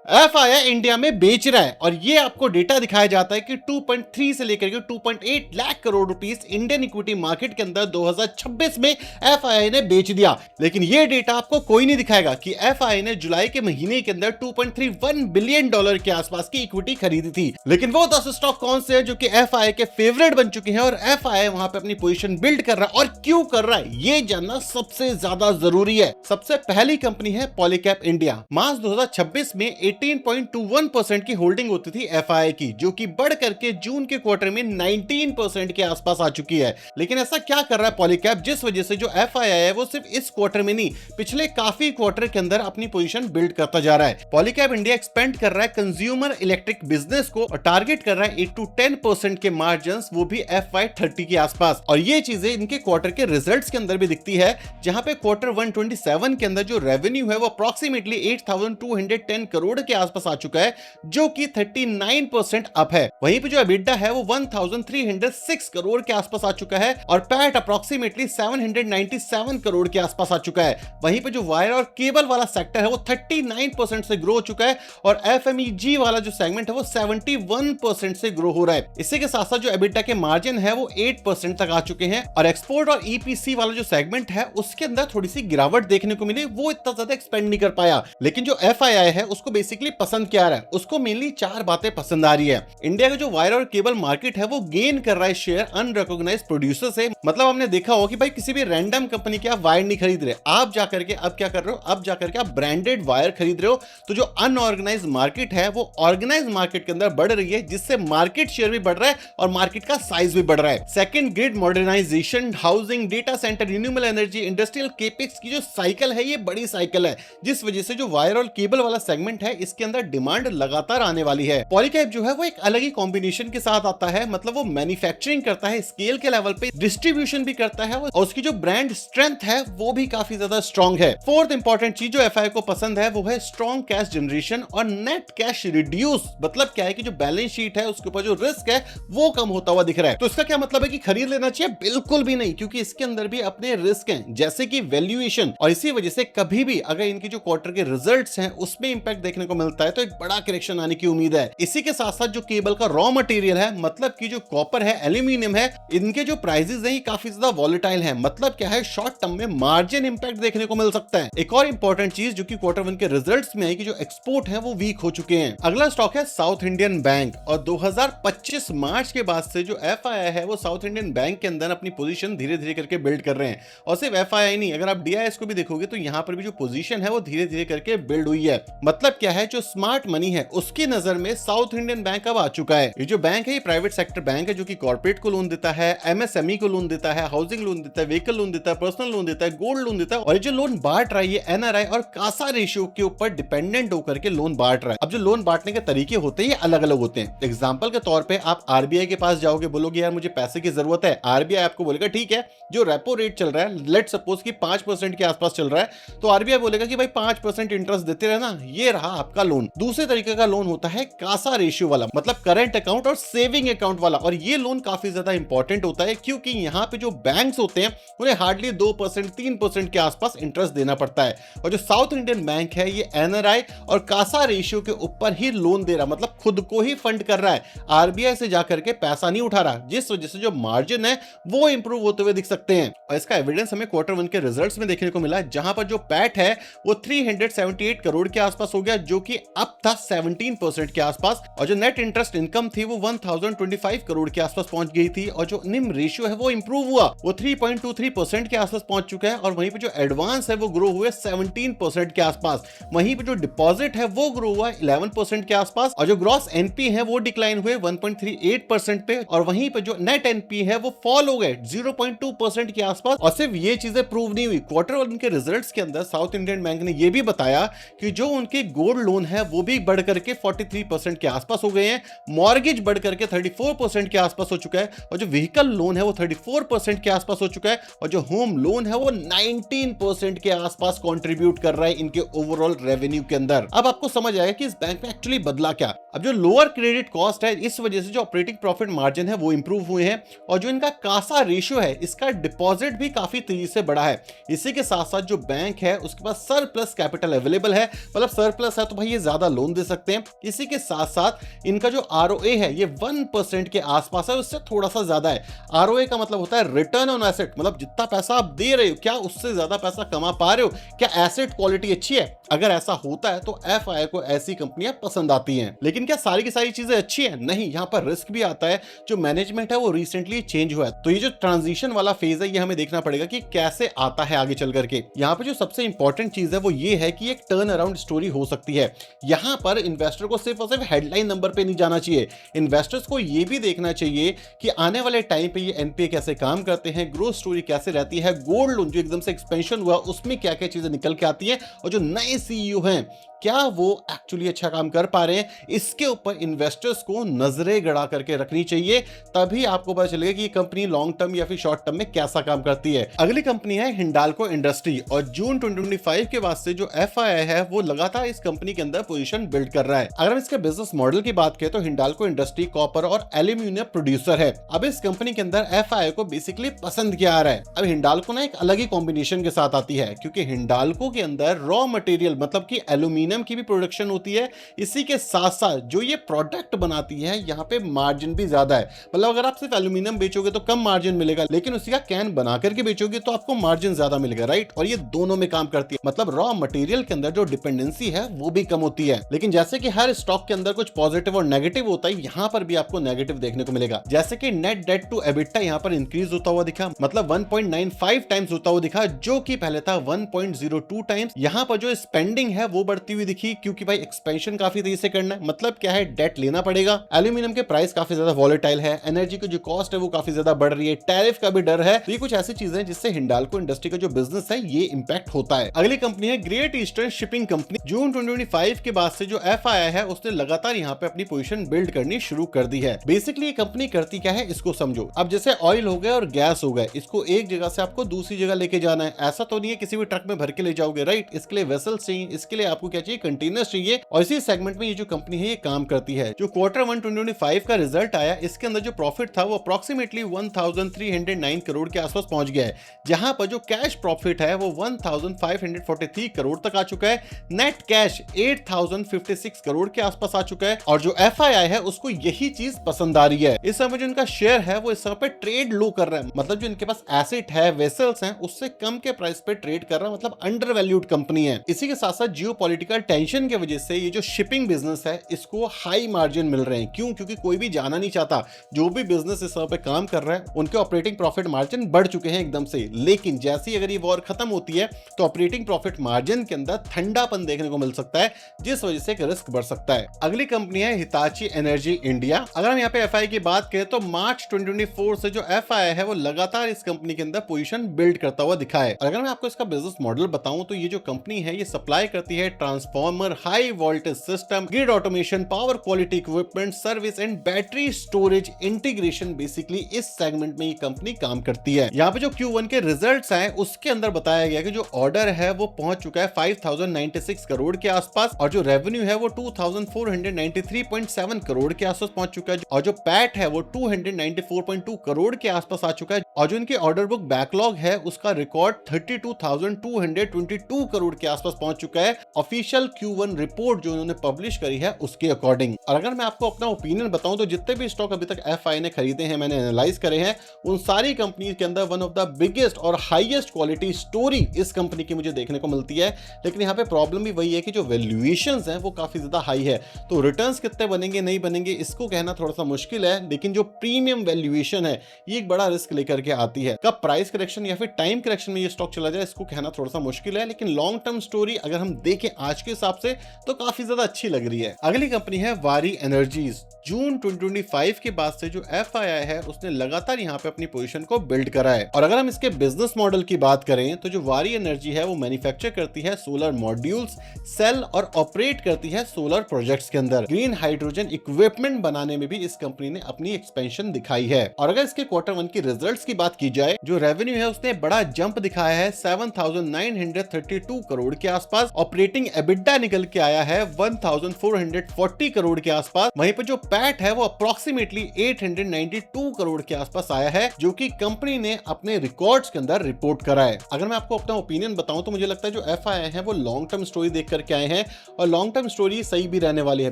FII India में बेच रहा है और ये आपको डेटा दिखाया जाता है कि 2.3 से लेकर के 2.8 lakh crore rupees Indian equity market के अंदर 2026 में एफआईआई ने बेच दिया। लेकिन ये डेटा आपको कोई नहीं दिखाएगा कि एफआईआई ने जुलाई के महीने के अंदर 2.31 बिलियन डॉलर के आसपास की इक्विटी खरीदी थी। लेकिन वो 10 स्टॉक कौन से हैं जो कि एफआईआई के फेवरेट बन चुके हैं और एफआईआई वहां पे अपनी पोजीशन बिल्ड कर रहा है और क्यों कर रहा है, ये जानना सबसे ज्यादा जरूरी है। सबसे पहली कंपनी है पॉलीकैप इंडिया। मार्च 2026 में 18.21% की होल्डिंग होती थी एफआईआई की, जो कि बढ़ करके जून के क्वार्टर में 19% के आसपास आ चुकी है। लेकिन ऐसा क्या कर रहा है पॉलीकैप जिस वजह से जो एफआईआई है वो सिर्फ इस क्वार्टर में नहीं, पिछले काफी क्वार्टर के अंदर अपनी पोजीशन बिल्ड करता जा रहा है। पॉलीकैप इंडिया एक्सपेंड कर रहा है कंज्यूमर इलेक्ट्रिक बिजनेस को और टारगेट कर रहा है 8 to 10% के मार्जिन, वो भी FY30 के आसपास। और ये चीजें इनके क्वार्टर के रिजल्ट्स के अंदर भी दिखती है, जहां पे क्वार्टर 127 के अंदर जो रेवेन्यू है वो अप्रोक्सीमेटली 8,210 करोड़ के आसपास आ चुका है, जो कि 39% अप है। वहीं पे जो एबिटा है वो 1,306 करोड़ के आसपास आ चुका है और पैट अप्रोक्सीमेटली 797 करोड़ के आसपास आ चुका है। वहीं पे जो वायर और केबल वाला सेक्टर है वो 39% से ग्रो हो चुका है और एफएमईजी वाला जो सेगमेंट है वो 71% से ग्रो हो रहा है। इसी के साथ साथ जो एबिटा के मार्जिन है वो 8% तक आ चुके हैं और एक्सपोर्ट और ईपीसी वाला जो सेगमेंट है उसके अंदर थोड़ी सी गिरावट देखने को मिली, वो इतना ज्यादा एक्सपेंड नहीं कर पाया। लेकिन जो एफआईआई है उसको बेसिकली पसंद क्या आ रहा है, उसको मेनली 4 बातें पसंद आ रही है। इंडिया का जो वायर और केबल मार्केट है वो गेन कर रहा है शेयर अनरिकॉग्नाइज्ड प्रोड्यूसर से। मतलब हमने देखा हो कि भाई किसी भी रैंडम कंपनी के आप वायर नहीं खरीद रहे, आप जाकर के अब क्या कर रहे हो, अब जाकर के आप ब्रांडेड वायर खरीद रहे हो। तो जो अनऑर्गेनाइज्ड मार्केट है वो ऑर्गेनाइज्ड मार्केट के अंदर बढ़ रही है, जिससे मार्केट शेयर भी बढ़ रहा है और मार्केट का साइज भी बढ़ रहा है। Second, grid modernisation, housing, data centre, renewable energy, industrial capex की जो साइकिल है ये बड़ी साइकिल है, जिस वजह से जो वायर और केबल वाला सेगमेंट है इसके अंदर डिमांड लगातार आने वाली है। पॉलीकैप जो है वो एक अलग ही कॉम्बिनेशन के साथ आता है, मतलब वो मैन्युफैक्चरिंग करता है स्केल के लेवल पे, डिस्ट्रीब्यूशन भी करता है और उसकी जो ब्रांड स्ट्रेंथ है वो भी काफी ज्यादा स्ट्रॉन्ग है। फोर्थ इंपॉर्टेंट चीज जो एफआईआई को पसंद है वो है स्ट्रॉन्ग कैश जनरेशन और नेट कैश रिड्यूस। मतलब क्या है कि जो बैलेंस शीट है उसके ऊपर जो रिस्क है वो कम होता हुआ दिख रहा है। तो इसका क्या मतलब है कि खरीद लेना चाहिए? बिल्कुल भी नहीं, क्योंकि इसके अंदर भी अपने रिस्क हैं, जैसे कि वैल्यूएशन। और इसी वजह से कभी भी अगर इनकी जो क्वार्टर के रिजल्ट्स हैं उसमें इंपैक्ट देखने को मिलता है तो एक बड़ा करेक्शन आने की उम्मीद है। इसी के साथ साथ जो केबल का रॉ मटेरियल है, मतलब कि जो कॉपर है, एल्यूमिनियम है, इनके जो प्राइसेस हैं काफी ज्यादा वॉलेटाइल है। मतलब क्या है, शॉर्ट टर्म में मार्जिन इंपैक्ट देखने को मिल सकता है। एक और इंपॉर्टेंट चीज जो कि क्वार्टर 1 के रिजल्ट्स में है कि जो एक्सपोर्ट है वो वीक हो चुके हैं। अगला स्टॉक है साउथ इंडियन बैंक और 2025 मार्च के बाद से जो एफआईआई है वो साउथ इंडियन बैंक के अंदर अपनी पोजीशन धीरे धीरे करके बिल्ड कर रहे हैं। और सिर्फ एफआईआई नहीं, अगर आप डीआईएस को भी देखोगे तो यहाँ पर भी जो पोजीशन है वो धीरे धीरे करके बिल्ड हुई है। मतलब क्या है, जो स्मार्ट मनी है उसकी नजर में साउथ इंडियन बैंक अब आ चुका है। ये जो बैंक है ये प्राइवेट सेक्टर बैंक है जो कि कॉर्पोरेट को लोन देता है, एमएसएमई को लोन देता है, हाउसिंग लोन देता है, व्हीकल लोन देता है, पर्सनल लोन देता है, गोल्ड लोन देता है। और ये जो लोन बांट रहा है ये एनआरआई और कासा रेशियो के ऊपर डिपेंडेंट होकर के लोन बांट रहा है। अब जो लोन बांटने के तरीके होते हैं ये अलग अलग होते हैं। एग्जांपल के तौर पे आप आरबीआई के पास जाओगे, बोलोगे यार मुझे पैसे की जरूरत है, आरबीआई आपको बोलेगा ठीक है, जो रेपो रेट चल रहा है लेट सपोज कि 5% के आसपास चल रहा है, तो आरबीआई बोलेगा कि भाई 5% इंटरेस्ट देते रहना, ये रहा आपका लोन। दूसरे तरीके का लोन होता है कासा रेशियो वाला, मतलब करंट अकाउंट और सेविंग अकाउंट वाला। और ये लोन काफी ज्यादा इंपॉर्टेंट होता है क्योंकि यहाँ पे जो बैंक्स होते हैं उन्हें हार्डली 2% 3% के आसपास इंटरेस्ट देना पड़ता है। और जो साउथ इंडियन बैंक है ये एनआरआई और कासा रेशियो के ऊपर ही लोन दे रहा, मतलब खुद को ही फंड कर रहा है, आरबीआई से जाकर के पैसा नहीं उठा रहा, जिस वजह से जो मार्जिन है वो इंप्रूव होते हुए दिख सकते हैं। और इसका एविडेंस हमें क्वार्टर 1 के रिजल्ट्स में देखने को मिला, जहां पर जो पैट है वो 378 करोड़ के आसपास हो गया, जो कि अब था 17% के आसपास। और जो नेट इंटरेस्ट इनकम थी वो 1025 करोड़ के आसपास पहुंच गई थी और जो निम रेशियो है वो इंप्रूव हुआ, वो 3.23% के आसपास पहुंच चुका है। और वहीं पे जो एडवांस है वो ग्रो हुए 17% के आसपास। वहीं पे जो डिपॉजिट है वो ग्रो हुआ 11% के आसपास और जो ग्रॉस एनपी है वो डिक्लाइन हुए 1.38% पे। और वहीं पे जो नेट एनपी है वो फॉल हो गए 0.2% के आसपास। और सिर्फ ये चीजें प्रूव नहीं हुई, क्वार्टर 1 के रिजल्ट्स के अंदर साउथ इंडियन बैंक ने ये भी बताया कि जो उनके गोल्ड लोन है वो भी बढ़ करके 43% के आसपास हो गए हैं, मॉर्गेज बढ़ करके 34% के आसपास हो चुका है और जो व्हीकल लोन है वो 34% के आसपास हो चुका है और जो होम लोन है वो 19% के आसपास कंट्रीब्यूट कर रहा है इनके ओवरऑल रेवेन्यू के अंदर। अब आपको समझ आएगा कि इस बैंक में एक्चुअली बदला क्या। अब जो लोअर क्रेडिट कॉस्ट है इस वजह से जो ऑपरेटिंग प्रॉफिट मार्जिन है वो इंप्रूव हुए हैं और जो इनका कासा रेशियो है इसका डिपॉजिट भी काफी तेजी से बढ़ा है। इसी के साथ साथ जो बैंक है उसके पास सरप्लस कैपिटल अवेलेबल है, मतलब सरप्लस है तो भाई ये ज्यादा लोन दे सकते हैं। इसी के साथ साथ इनका जो ROA है ये 1% के आसपास है, उससे थोड़ा सा ज्यादा है। ROA का मतलब होता है रिटर्न ऑन एसेट, मतलब जितना पैसा आप दे रहे हो क्या उससे ज्यादा पैसा कमा पा रहे हो, क्या एसेट क्वालिटी अच्छी है। अगर ऐसा होता है तो FII को ऐसी कंपनियां पसंद आती हैं। लेकिन क्या सारी की सारी चीजें अच्छी है? नहीं, यहाँ पर रिस्क भी आता है। जो मैनेजमेंट है वो रिसेंटली चेंज हुआ है, तो ये जो ट्रांजिशन वाला फेज है ये हमें देखना पड़ेगा कि कैसे आता है आगे चल करके। यहाँ पे जो सबसे इंपॉर्टेंट चीज है वो ये है कि एक टर्न अराउंड स्टोरी हो सकती है। यहाँ पर इन्वेस्टर को सिर्फ और सिर्फ हेडलाइन नंबर पे नहीं जाना चाहिए, इन्वेस्टर्स को ये भी देखना चाहिए कि आने वाले टाइम पे ये NPA कैसे काम करते हैं, ग्रोथ स्टोरी कैसे रहती है, गोल्ड लोन जो एकदम से एक्सपेंशन हुआ उसमें क्या क्या चीजें निकल के आती है, और जो नए CEO हैं क्या वो एक्चुअली अच्छा काम कर पा रहे हैं। इसके ऊपर इन्वेस्टर्स को नजरें गड़ा करके रखनी चाहिए, तभी आपको पता चलेगा कि ये कंपनी लॉन्ग टर्म या फिर शॉर्ट टर्म में कैसा काम करती है। अगली कंपनी है हिंडाल्को इंडस्ट्री, और जून 2025 के बाद से जो FII है वो लगातार इस कंपनी के अंदर पोजीशन बिल्ड कर रहा है। अगर हम इसके बिजनेस मॉडल की बात करें तो हिंडाल्को इंडस्ट्री कॉपर और एल्यूमिनियम प्रोड्यूसर है। अब इस कंपनी के अंदर FII को बेसिकली पसंद किया आ रहा है। अब हिंडाल्को ना एक अलग ही कॉम्बिनेशन के साथ आती है, क्योंकि हिंडाल्को के अंदर रॉ मटेरियल मतलब कि एल्यूमिनियम की भी प्रोडक्शन होती है, इसी के साथ साथ जो ये प्रोडक्ट बनाती है यहाँ पे मार्जिन भी ज्यादा है। मतलब अगर आप सिर्फ एल्यूमिनियम बेचोगे तो कम मार्जिन मिलेगा, लेकिन उसी का कैन बना करके बेचोगे तो आपको मार्जिन ज्यादा मिलेगा, राइट। और ये दोनों में काम करती है, मतलब रॉ मटेरियल के अंदर जो डिपेंडेंसी है वो भी कम होती है। लेकिन जैसे कि हर स्टॉक के अंदर कुछ पॉजिटिव और नेगेटिव होता है, यहाँ पर भी आपको नेगेटिव देखने को मिलेगा। जैसे कि नेट डेट टू एबिटा यहाँ पर इंक्रीज होता हुआ दिखा, मतलब 1.95 टाइम्स होता हुआ दिखा, जो कि पहले था 1.02 टाइम्स। यहाँ पर जो स्पेंडिंग है वो बढ़ती हुई दिखी, क्योंकि भाई एक्सपेंशन काफी तेजी से करना है, मतलब क्या है, डेट लेना पड़ेगा। एल्यूमिनियम के प्राइस काफी ज्यादा वॉलेटाइल है, एनर्जी की जो कॉस्ट है वो काफी ज्यादा बढ़ रही है, टैरिफ का भी डर है। तो ये कुछ ऐसी चीजें हैं जिससे हिंडाल्को इंडस्ट्री का जो बिजनेस है ये इंपैक्ट होता है। अगली कंपनी है ग्रेट ईस्टर्न शिपिंग कंपनी। जून 2025 के बाद से जो FII है उसने लगातार यहाँ पे अपनी पोजीशन बिल्ड करनी शुरू कर दी है। बेसिकली ये कंपनी करती क्या है इसको समझो। अब जैसे ऑयल हो गया और गैस हो गया, इसको एक जगह से आपको दूसरी जगह लेके जाना है, ऐसा तो नहीं है किसी भी ट्रक में भर के ले जाओगे, राइट। इसके लिए वेसल्स चाहिए, इसके लिए आपको क्या चाहिए, कंटेनर्स चाहिए, और इसी सेगमेंट में ये जो कंपनी है ये काम करती है। जो Q1 2025 का रिजल्ट आया, इसके अंदर जो प्रॉफिट था वो अप्रोक्सीमेटली 1309 करोड़ के आसपास पहुंच गया है, जहां पर जो कैश प्रॉफिट है वो 1543 करोड़ तक आ चुका है। नेट कैश 8056 करोड़ के आसपास आ चुका है, और जो FII है उसको यही चीज पसंद आ रही है। इस समय जो इनका शेयर है वो इस समय पे ट्रेड लो कर रहा है, मतलब जो इनके पास एसेट है, वेसल्स हैं, उससे कम के प्राइस पे ट्रेड कर रहा है, मतलब अंडर वैल्यूड कंपनी है। इसी के साथ साथ जियोपॉलिटिकल टेंशन की वजह से ये जो शिपिंग बिजनेस है इसको हाई मार्जिन मिल रहे हैं। क्यों? क्योंकि कोई भी जाना नहीं चाहता, जो भी बिजनेस इस समय पे काम कर रहा है उनके ऑपरेटिंग प्रॉफिट मार्जिन बढ़ चुके हैं एकदम से। लेकिन जैसे ही अगर ये वॉर खत्म होती है तो ऑपरेटिंग प्रॉफिट मार्जिन के अंदर ठंडापन देखने को मिल सकता है, जिस वजह से एक रिस्क बढ़ सकता है। अगली कंपनी है हिताची एनर्जी इंडिया। अगर हम यहाँ पे FII की बात करें तो मार्च 2024 से जो FII है वो लगातार इस कंपनी के अंदर पोजीशन बिल्ड करता हुआ दिखा है। और अगर मैं आपको इसका बिजनेस मॉडल बताऊं तो ये जो कंपनी है ये सप्लाई करती है transformer, high voltage system, grid automation, power quality equipment, service and battery storage integration. Basically इस सेगमेंट में ये कंपनी काम करती है। यहाँ पे जो Q1 के रिजल्ट्स आए उसके अंदर बताया गया कि जो ऑर्डर है वो पहुंच चुका है 5096 करोड़ के आसपास, और जो रेवेन्यू है वो 2493.7 करोड़ के आसपास पहुंच चुका है, और जो पैट है वो 294.2 करोड़ के आसपास आ चुका है, और जो इनकी ऑर्डर बुक बैकलॉग है उसका रिकॉर्ड 32,222 करोड़ के आसपास पहुंच चुका है, ऑफिशियल Q1 रिपोर्ट जो उन्होंने पब्लिश करी है उसके अकॉर्डिंग। और अगर मैं आपको अपना ओपिनियन बताऊं तो जितने भी स्टॉक अभी तक FII ने खरीदे हैं, मैंने एनालाइज करे हैं, उन सारी कंपनी के अंदर वन ऑफ द बिगेस्ट और हाईएस्ट क्वालिटी स्टोरी इस कंपनी की मुझे देखने को मिलती है। लेकिन यहाँ पे प्रॉब्लम भी वही है कि जो वैल्यूएशंस हैं वो काफी ज्यादा हाई है, तो रिटर्न्स कितने बनेंगे नहीं बनेंगे इसको कहना थोड़ा सा मुश्किल है। लेकिन जो प्रीमियम वैल्यूएशन है ये एक बड़ा रिस्क लेकर के आती है। कब प्राइस करेक्शन या फिर टाइम करेक्शन में ये स्टॉक चला जाए इसको कहना थोड़ा सा मुश्किल है, लेकिन लॉन्ग टर्म स्टोरी अगर हम देखें आज के हिसाब से तो काफी ज्यादा अच्छी लग रही है। अगली कंपनी है वारी एनर्जीज। जून 2025 के बाद से जो FII है उसने लगातार यहाँ पे अपनी पोजीशन को बिल्ड करा है। और अगर हम इसके बिजनेस मॉडल की बात करें तो जो वारी एनर्जी है वो मैन्युफैक्चर करती है सोलर मॉड्यूल्स, सेल और ऑपरेट करती है सोलर प्रोजेक्ट्स के अंदर। ग्रीन हाइड्रोजन इक्विपमेंट बनाने में भी इस कंपनी ने अपनी एक्सपेंशन दिखाई है। और अगर इसके Q1 की रिजल्ट्स की बात की जाए, जो रेवेन्यू है उसने बड़ा जंप दिखाया है 7,932 करोड़ के आसपास, ऑपरेटिंग एबिटा निकल के आया है 1,440 करोड़ के आसपास। वहीं पर जो पैट है वो अप्रोक्सीमेटली 892 करोड़ के आसपास आया है, जो कि कंपनी ने अपने रिकॉर्ड्स के अंदर रिपोर्ट करा है। अगर मैं आपको अपना ओपिनियन बताऊं तो मुझे लगता है जो एफआईआई है वो लॉन्ग टर्म स्टोरी देख करके आए हैं, और लॉन्ग टर्म स्टोरी सही भी रहने वाली है,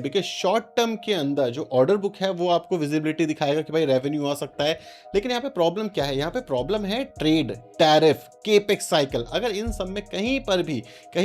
बिकॉज शॉर्ट टर्म के अंदर जो ऑर्डर बुक है वो आपको विजिबिलिटी दिखाएगा कि भाई रेवेन्यू आ सकता है। लेकिन यहाँ पे प्रॉब्लम क्या है, यहाँ पे प्रॉब्लम है ट्रेड, टैरिफ, केपेक्स साइकिल। अगर इन सब में कहीं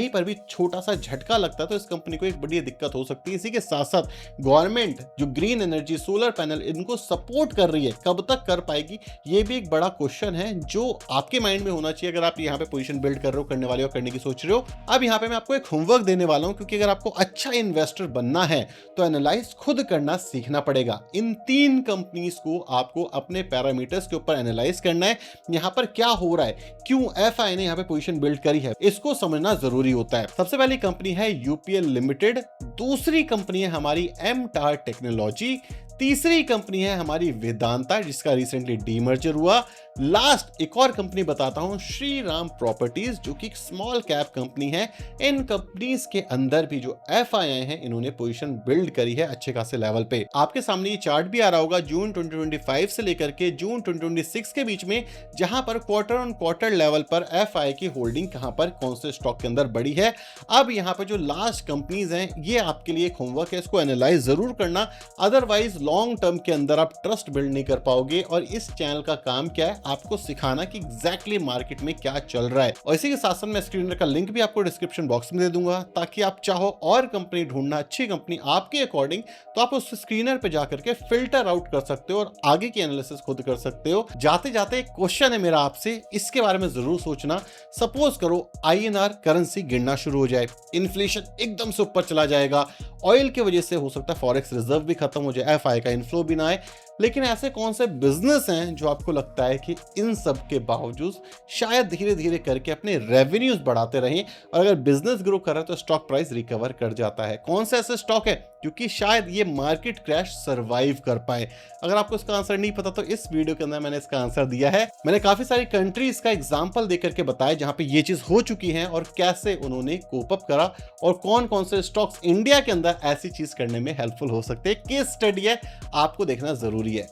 पर भी छोटा सा झटका लगता है तो इस कंपनी को एक बड़ी दिक्कत हो सकती है। इसी के साथ साथ गवर्नमेंट जो ग्रीन एनर्जी, सोलर पैनल, इनको सपोर्ट कर रही है, कब तक कर पाएगी, ये भी एक बड़ा क्वेश्चन है जो आपके माइंड में होना चाहिए अगर आप यहाँ पे पोजीशन बिल्ड कर रहे हो, करने वाले हो, करने की सोच रहे हो। अब यहाँ पे मैं आपको एक होमवर्क देने वाला हूं, क्योंकि अगर आपको अच्छा इन्वेस्टर बनना है तो एनालाइज खुद करना सीखना पड़ेगा। इन 3 कंपनीज को आपको अपने पैरामीटर्स के ऊपर एनालाइज करना है। यहाँ पर क्या हो रहा है, क्यों एफआईआई ने यहाँ पे पोजीशन बिल्ड करी है, इसको समझना जरूरी होता है। सबसे पहली कंपनी है यूपीएल लिमिटेड, दूसरी कंपनी है हमारी एमटार टेक्नोलॉजी, तीसरी कंपनी है हमारी वेदांता जिसका रिसेंटली डीमर्जर हुआ, लास्ट एक और कंपनी बताता हूं, श्री राम प्रॉपर्टीज, जो कि एक स्मॉल कैप कंपनी है। इन कंपनीज के अंदर भी जो एफआईआई है इन्होंने पोजीशन बिल्ड करी है अच्छे खासे लेवल पे। आपके सामने ये चार्ट भी आ रहा होगा जून 2025 से लेकर के जून 2026 के बीच में, जहां पर क्वार्टर ऑन क्वार्टर लेवल पर एफआईआई की होल्डिंग कहां पर कौन से स्टॉक के अंदर बढ़ी है। अब यहां पर जो लास्ट कंपनीज हैं ये आपके लिए एक होमवर्क है, इसको एनालाइज जरूर करना, अदरवाइज लॉन्ग टर्म के अंदर आप ट्रस्ट बिल्ड नहीं कर पाओगे। और इस चैनल का काम क्या है, आपको सिखाना कि एग्जैक्टली मार्केट में क्या चल रहा है। और इसी के साथ साथ मैं स्क्रीनर का लिंक भी आपको डिस्क्रिप्शन बॉक्स में दे दूंगा, ताकि आप चाहो और कंपनी ढूंढना, अच्छी कंपनी आपके अकॉर्डिंग, तो आप उस स्क्रीनर पे जाकर के फिल्टर आउट कर सकते हो और आगे की एनालिसिस खुद कर सकते हो। जाते जाते एक क्वेश्चन है मेरा आपसे, इसके बारे में जरूर सोचना। सपोज करो आईएनआर करेंसी गिरना शुरू हो जाए, इन्फ्लेशन एकदम से ऊपर चला जाएगा, ऑयल की वजह से हो सकता है फॉरेक्स रिजर्व भी खत्म हो जाए, एफआईआई का इनफ्लो भी ना आए। लेकिन ऐसे कौन से बिजनेस हैं जो आपको लगता है कि इन सब के बावजूद शायद धीरे धीरे करके अपने रेवेन्यूज बढ़ाते रहें, और अगर बिजनेस ग्रो कर रहा है तो स्टॉक प्राइस रिकवर कर जाता है? कौन से ऐसे स्टॉक है क्योंकि शायद ये मार्केट क्रैश सरवाइव कर पाए? अगर आपको इसका आंसर नहीं पता तो इस वीडियो के अंदर मैंने इसका आंसर दिया है। मैंने काफी सारी कंट्रीज का एग्जांपल देकर के बताया जहां पे ये चीज हो चुकी है और कैसे उन्होंने कोप अप करा, और कौन कौन से स्टॉक्स इंडिया के अंदर ऐसी चीज करने में हेल्पफुल हो सकते हैं। केस स्टडी है, आपको देखना जरूरी है।